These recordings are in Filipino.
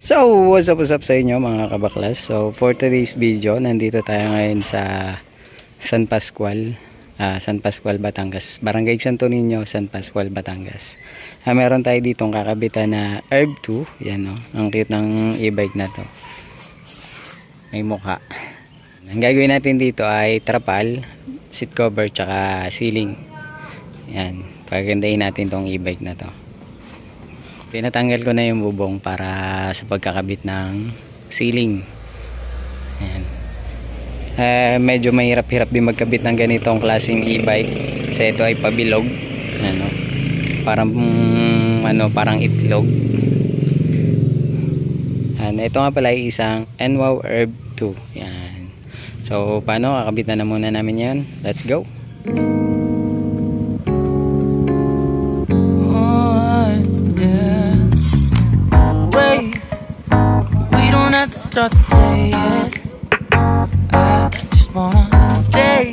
So, what's up sa inyo mga kabaklas? So, for today's video, nandito tayo ngayon sa San Pascual, Batangas. Barangay Santo Niño, San Pascual, Batangas. Meron tayo ditong kakabitan na Herb 2. Yan, no? Ang cute ng e-bike na to. May mukha. Ang gagawin natin dito ay trapal, seat cover, tsaka ceiling. Yan. Pagandahin natin tong e-bike na to. Pinatanggal ko na yung bubong para sa pagkakabit ng ceiling. Ayan. Medyo mahirap-hirap din magkabit ng ganitong klaseng e-bike. Kasi ito ay pabilog. Ano, parang itlog. Ito nga pala ay isang NWOW Herb 2. Yan. So, paano? Kakabit na muna namin yan. Let's go! Start the day yet. I just wanna stay,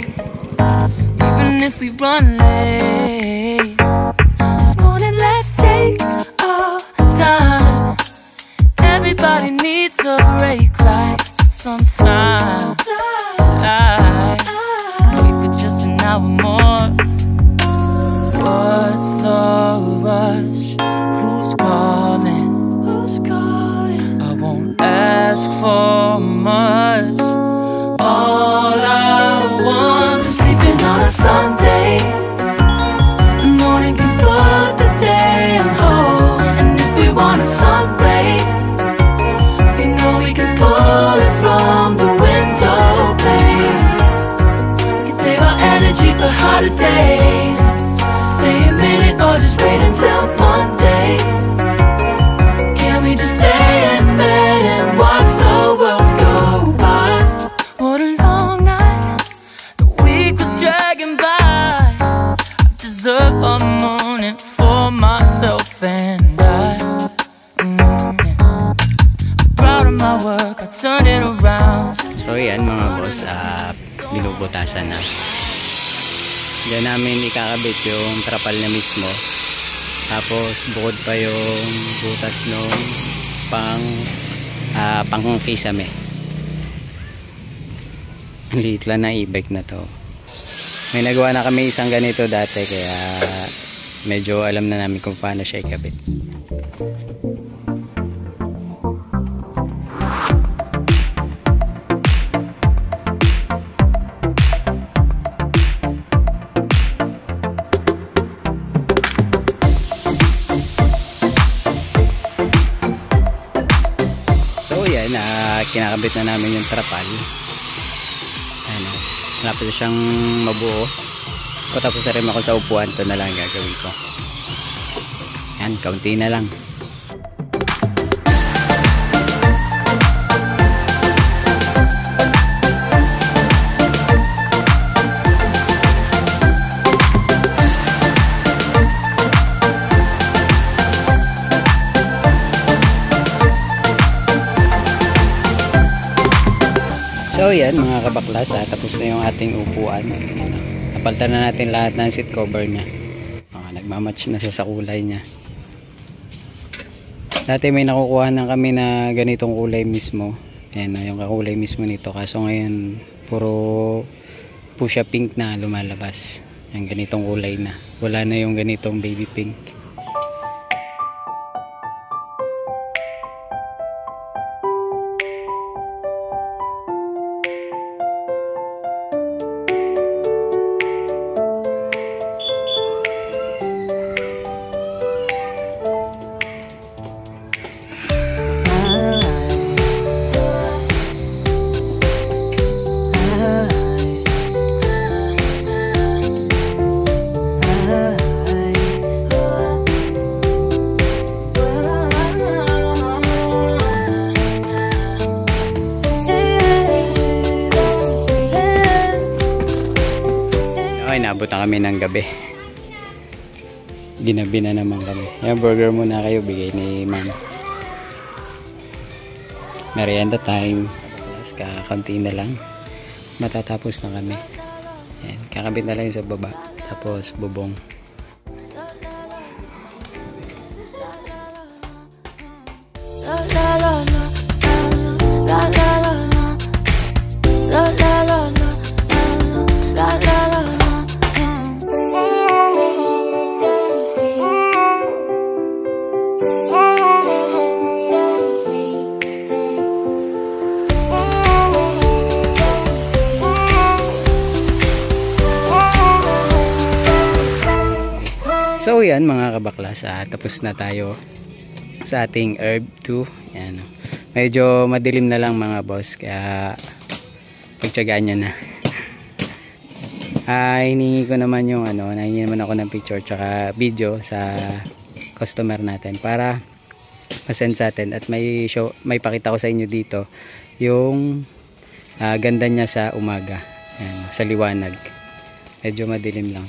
even if we run late. This morning let's take our time. Everybody needs a break, right? Sometimes I wait for just an hour more. What's the rush? Who's calling? Ask for much. All I want is sleeping on a Sunday. The morning can put the day on hold. And if we want a sun ray, we know we can pull it from the window pane. We can save our energy for harder days. Stay a minute or just wait until Monday. Can we just stay in bed and watch the world go by? What a long night, the week was dragging by. I deserve a morning for myself and I. I'm proud of my work, I turned it around. So yan mga boss, binubutasan na. Diyan namin ikakabit yung trapal na mismo. Tapos bukod pa yung butas nung pang kisame. Ang liit lang na e-bike na to. May nagawa na kami isang ganito dati, kaya medyo alam na namin kung paano siya ikabit. Kinakabit na namin yung trapal. Ano, malapit siyang mabuo. O tapos na rin ako sa upuan, ito na lang gagawin ko. Yan, kaunti na lang. So yan mga kabaklas, tapos na yung ating upuan. Napalitan na natin lahat ng seat cover niya. Nagmamatch na sa kulay niya. Dati may nakukuha na kami na ganitong kulay mismo. Ayan, yung kakulay mismo nito. Kaso ngayon puro fuchsia pink na lumalabas. Yung ganitong kulay na. Wala na yung ganitong baby pink. Inabot na kami ng gabi. Ginabi na naman kami. Yung burger muna kayo, bigay ni ma'am. Merienda time. Kakaunti na lang. Matatapos na kami. Ayan, kakabit na lang sa baba. Tapos bubong. La la la. So yan mga kabaklas, tapos na tayo sa ating herb 2. Yan. Medyo madilim na lang mga boss, kaya pagtyagaan nyo na. Hiningi ko naman yung nahingi naman ako ng picture tsaka video sa customer natin para masend sa atin, at may pakita ko sa inyo dito yung ganda niya sa umaga. Yan, sa liwanag. Medyo madilim lang.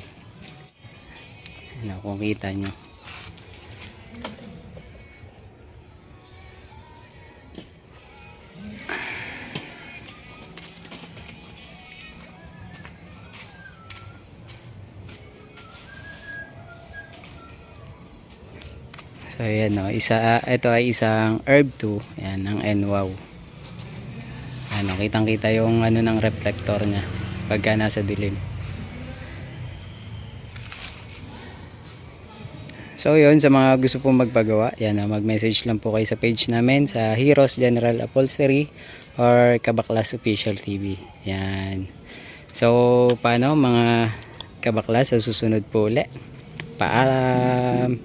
Yan, kung kita nyo. So ayan ito ay isang herb 2, ayan, ang NWOW. Kitang kita yung ng reflector nya pagka nasa dilim. So yun, sa mga gusto pong magpagawa, yan, mag-message lang po kayo sa page namin sa Heroes General Upholstery or Kabaklas Official TV. Yan. So paano mga kabaklas, sa susunod po ulit. Paalam.